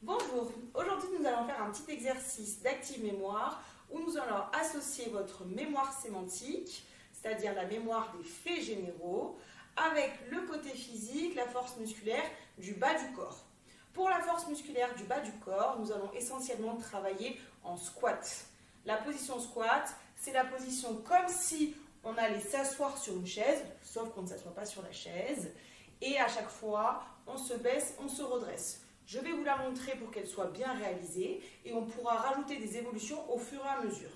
Bonjour, aujourd'hui nous allons faire un petit exercice d'active mémoire où nous allons associer votre mémoire sémantique, c'est-à-dire la mémoire des faits généraux, avec le côté physique, la force musculaire du bas du corps. Pour la force musculaire du bas du corps, nous allons essentiellement travailler en squat. La position squat, c'est la position comme si on allait s'asseoir sur une chaise, sauf qu'on ne s'assoit pas sur la chaise, et à chaque fois, on se baisse, on se redresse. Je vais vous la montrer pour qu'elle soit bien réalisée et on pourra rajouter des évolutions au fur et à mesure.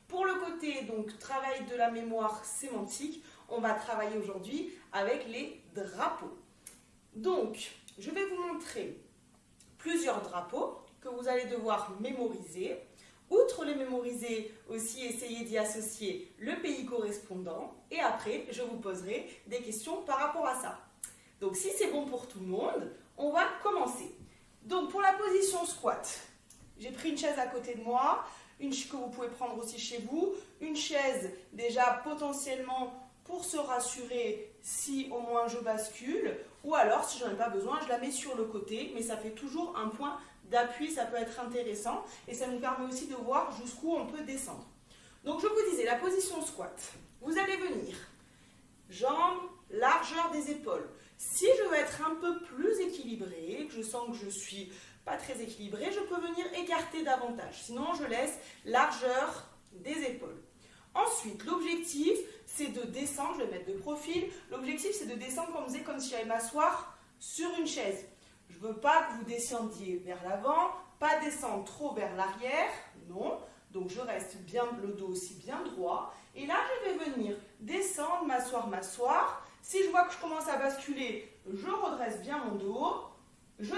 Pour le côté donc travail de la mémoire sémantique, on va travailler aujourd'hui avec les drapeaux. Donc, je vais vous montrer plusieurs drapeaux que vous allez devoir mémoriser. Outre les mémoriser, aussi essayer d'y associer le pays correspondant et après, je vous poserai des questions par rapport à ça. Donc, si c'est bon pour tout le monde, on va commencer. Donc, pour la position squat, j'ai pris une chaise à côté de moi, une que vous pouvez prendre aussi chez vous, une chaise déjà potentiellement pour se rassurer si au moins je bascule, ou alors si j'en ai pas besoin, je la mets sur le côté, mais ça fait toujours un point d'appui, ça peut être intéressant et ça nous permet aussi de voir jusqu'où on peut descendre. Donc, je vous disais, la position squat, vous allez venir, jambes, largeur des épaules. Si je veux être un peu plus équilibrée, que je sens que je ne suis pas très équilibrée, je peux venir écarter davantage. Sinon, je laisse largeur des épaules. Ensuite, l'objectif, c'est de descendre, je vais mettre de profil. L'objectif, c'est de descendre comme si j'allais m'asseoir sur une chaise. Je ne veux pas que vous descendiez vers l'avant, pas descendre trop vers l'arrière, non. Donc, je reste bien le dos aussi bien droit. Et là, je vais venir descendre, m'asseoir. Si je vois que je commence à basculer, je redresse bien mon dos. Je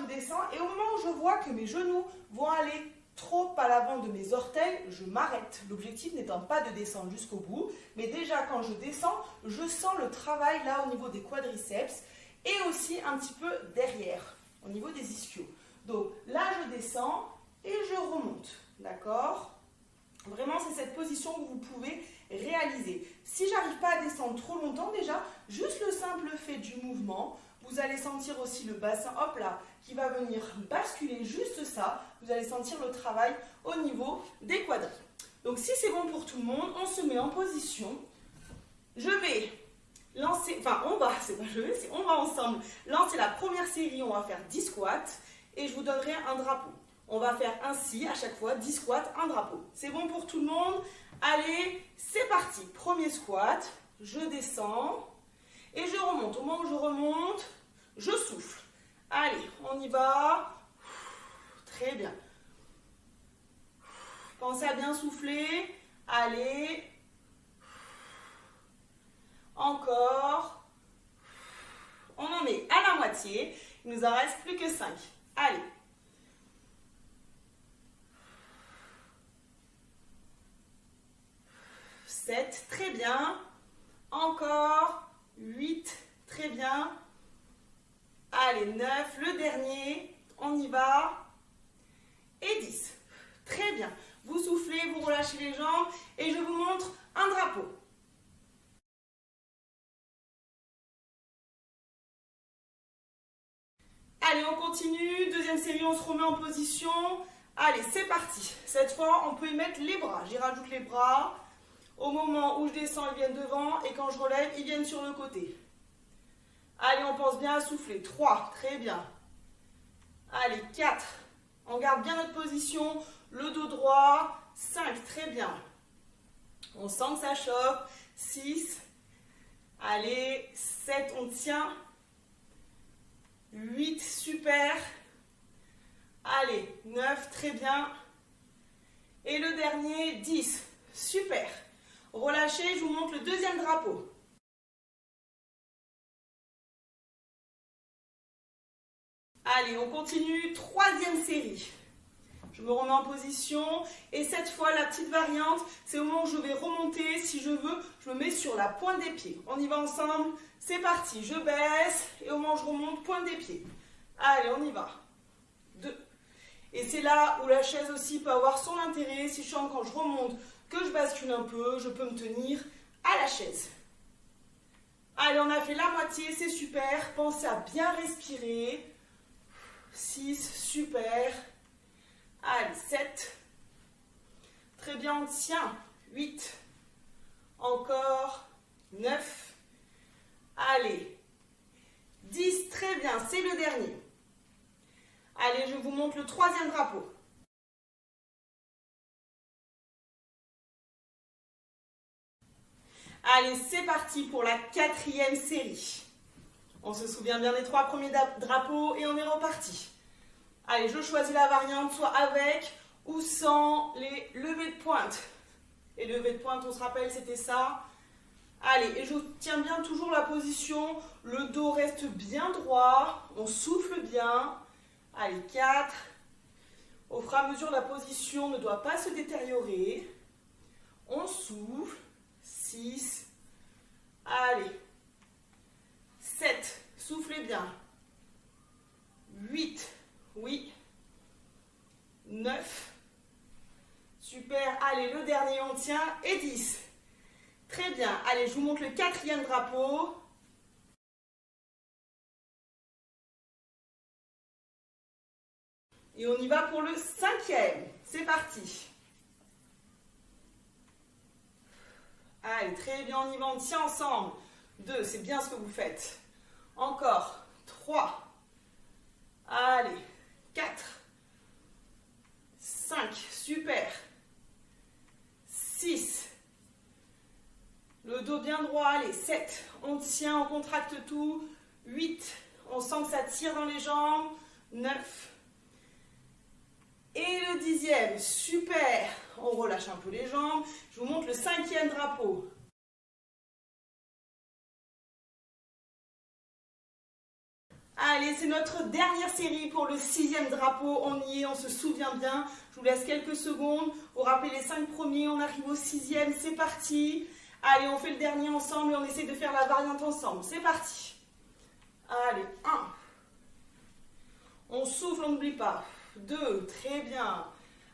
descends. Et au moment où je vois que mes genoux vont aller trop à l'avant de mes orteils, je m'arrête. L'objectif n'étant pas de descendre jusqu'au bout. Mais déjà, quand je descends, je sens le travail là au niveau des quadriceps et aussi un petit peu derrière, au niveau des ischios. Donc là, je descends et je remonte. D'accord ? Vraiment, c'est cette position que vous pouvez réaliser. Si j'arrive pas à descendre trop longtemps, déjà, juste le simple fait du mouvement, vous allez sentir aussi le bassin, hop là, qui va venir basculer, juste ça. Vous allez sentir le travail au niveau des quadris. Donc, si c'est bon pour tout le monde, on se met en position. Je vais lancer, on va ensemble lancer la première série, on va faire 10 squats et je vous donnerai un drapeau. On va faire ainsi à chaque fois, 10 squats, un drapeau. C'est bon pour tout le monde? Allez, c'est parti. Premier squat, je descends et je remonte. Au moment où je remonte, je souffle. Allez, on y va. Très bien. Pensez à bien souffler. Allez. Encore. On en est à la moitié. Il nous en reste plus que 5. Allez. 7, très bien. Encore 8, très bien. Allez, 9, le dernier. On y va. Et 10. Très bien. Vous soufflez, vous relâchez les jambes et je vous montre un drapeau. Allez, on continue. Deuxième série, on se remet en position. Allez, c'est parti. Cette fois, on peut y mettre les bras. J'y rajoute les bras. Au moment où je descends, ils viennent devant et quand je relève, ils viennent sur le côté. Allez, on pense bien à souffler. 3, très bien. Allez, 4. On garde bien notre position, le dos droit. 5, très bien. On sent que ça chauffe. 6. Allez, 7, on tient. 8, super. Allez, 9, très bien. Et le dernier, 10. Super. Relâchez, je vous montre le deuxième drapeau. Allez, on continue. Troisième série. Je me remets en position. Et cette fois, la petite variante, c'est au moment où je vais remonter. Si je veux, je me mets sur la pointe des pieds. On y va ensemble. C'est parti. Je baisse. Et au moment où je remonte, pointe des pieds. Allez, on y va. 2. Et c'est là où la chaise aussi peut avoir son intérêt. Si je sens quand je remonte que je bascule un peu, je peux me tenir à la chaise. Allez, on a fait la moitié, c'est super. Pensez à bien respirer. 6, super. Allez, 7. Très bien, on tient. 8. Encore. 9. Allez. 10, très bien, c'est le dernier. Allez, je vous montre le troisième drapeau. Allez, c'est parti pour la quatrième série. On se souvient bien des 3 premiers drapeaux et on est reparti. Allez, je choisis la variante, soit avec ou sans les levées de pointe. Les levées de pointe, on se rappelle, c'était ça. Allez, et je tiens bien toujours la position. Le dos reste bien droit. On souffle bien. Allez, 4. Au fur et à mesure, la position ne doit pas se détériorer. On souffle. 6. Allez. 7. Soufflez bien. 8. Oui. 9. Super. Allez, le dernier, on tient. Et 10. Très bien. Allez, je vous montre le quatrième drapeau. Et on y va pour le cinquième. C'est parti. Allez, très bien, on y va, on tient ensemble. 2, c'est bien ce que vous faites. Encore. 3. Allez. 4. 5. Super. 6. Le dos bien droit. Allez, 7. On tient, on contracte tout. 8. On sent que ça tire dans les jambes. 9. Et le 10e. Super. On relâche un peu les jambes. Je vous montre le 5e drapeau. Allez, c'est notre dernière série pour le 6e drapeau. On y est, on se souvient bien. Je vous laisse quelques secondes. Vous rappelez les 5 premiers, on arrive au 6e. C'est parti. Allez, on fait le dernier ensemble et on essaie de faire la variante ensemble. C'est parti. Allez, 1. On souffle, on n'oublie pas. 2, très bien.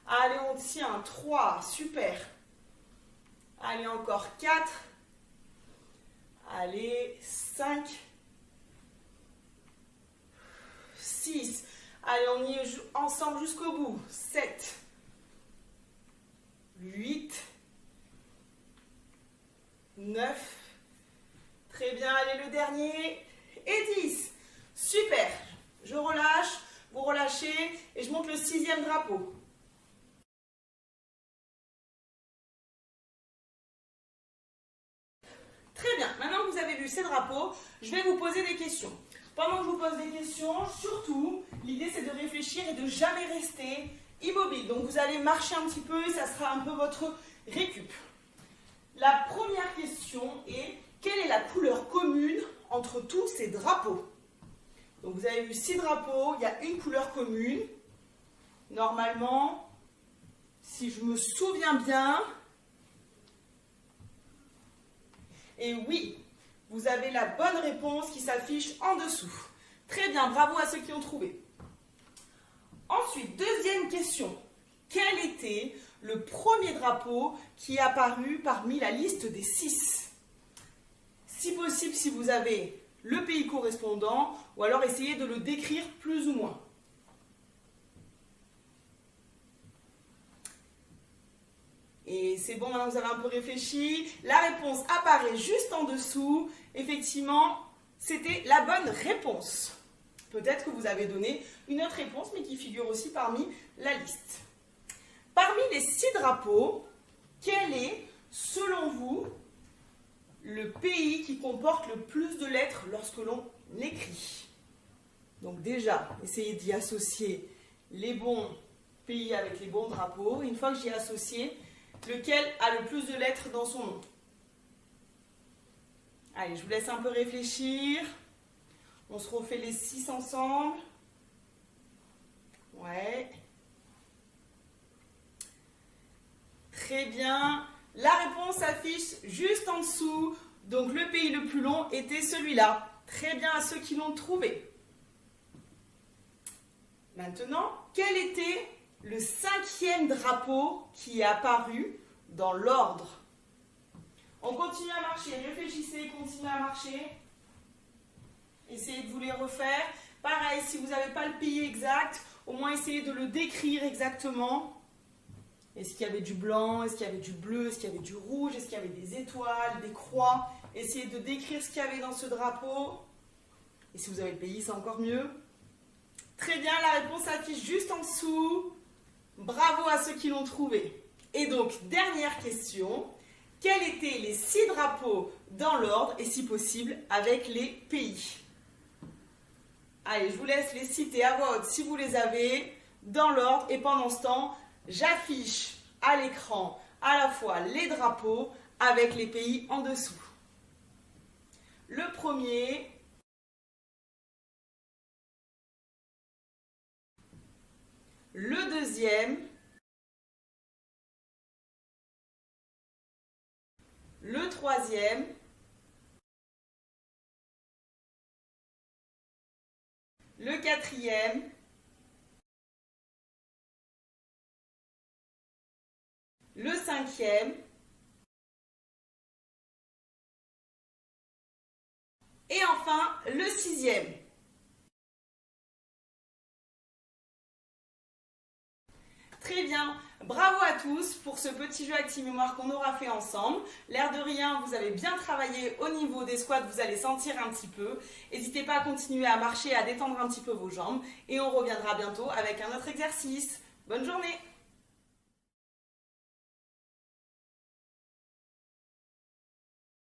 Allez, on tient. 3, super. Allez, encore 4. Allez, 5. 6. Allez, on y est ensemble jusqu'au bout. 7. 8. 9. Très bien, allez, le dernier. Et 10. Super. Je relâche, vous relâchez et je monte le 6e drapeau. Très bien, maintenant que vous avez vu ces drapeaux, je vais vous poser des questions. Pendant que je vous pose des questions, surtout, l'idée c'est de réfléchir et de jamais rester immobile. Donc vous allez marcher un petit peu et ça sera un peu votre récup. La première question est, quelle est la couleur commune entre tous ces drapeaux? Donc vous avez vu 6 drapeaux, il y a une couleur commune. Normalement, si je me souviens bien, et oui, vous avez la bonne réponse qui s'affiche en dessous. Très bien, bravo à ceux qui ont trouvé. Ensuite, deuxième question. Quel était le premier drapeau qui est apparu parmi la liste des 6? Si possible, si vous avez le pays correspondant, ou alors essayez de le décrire plus ou moins. Et c'est bon, maintenant vous avez un peu réfléchi. La réponse apparaît juste en dessous. Effectivement, c'était la bonne réponse. Peut-être que vous avez donné une autre réponse, mais qui figure aussi parmi la liste. Parmi les 6 drapeaux, quel est, selon vous, le pays qui comporte le plus de lettres lorsque l'on l'écrit? Donc déjà, essayez d'y associer les bons pays avec les bons drapeaux. Une fois que j'y ai associé, lequel a le plus de lettres dans son nom? Allez, je vous laisse un peu réfléchir. On se refait les 6 ensemble. Ouais. Très bien. La réponse s'affiche juste en dessous. Donc le pays le plus long était celui-là. Très bien à ceux qui l'ont trouvé. Maintenant, quel était le 5e drapeau qui est apparu dans l'ordre? On continue à marcher, réfléchissez, continuez à marcher. Essayez de vous les refaire. Pareil, si vous n'avez pas le pays exact, au moins essayez de le décrire exactement. Est-ce qu'il y avait du blanc? Est-ce qu'il y avait du bleu? Est-ce qu'il y avait du rouge? Est-ce qu'il y avait des étoiles, des croix? Essayez de décrire ce qu'il y avait dans ce drapeau. Et si vous avez le pays, c'est encore mieux. Très bien, la réponse s'affiche juste en dessous. Bravo à ceux qui l'ont trouvé. Et donc, dernière question. Quels étaient les 6 drapeaux dans l'ordre et si possible avec les pays? Allez, je vous laisse les citer à voix haute si vous les avez dans l'ordre. Et pendant ce temps, j'affiche à l'écran à la fois les drapeaux avec les pays en dessous. Le premier, le deuxième, le troisième, le quatrième, le cinquième et enfin le sixième. Très bien, bravo à tous pour ce petit jeu Acti-Mémoire qu'on aura fait ensemble. L'air de rien, vous avez bien travaillé au niveau des squats, vous allez sentir un petit peu. N'hésitez pas à continuer à marcher, à détendre un petit peu vos jambes et on reviendra bientôt avec un autre exercice. Bonne journée!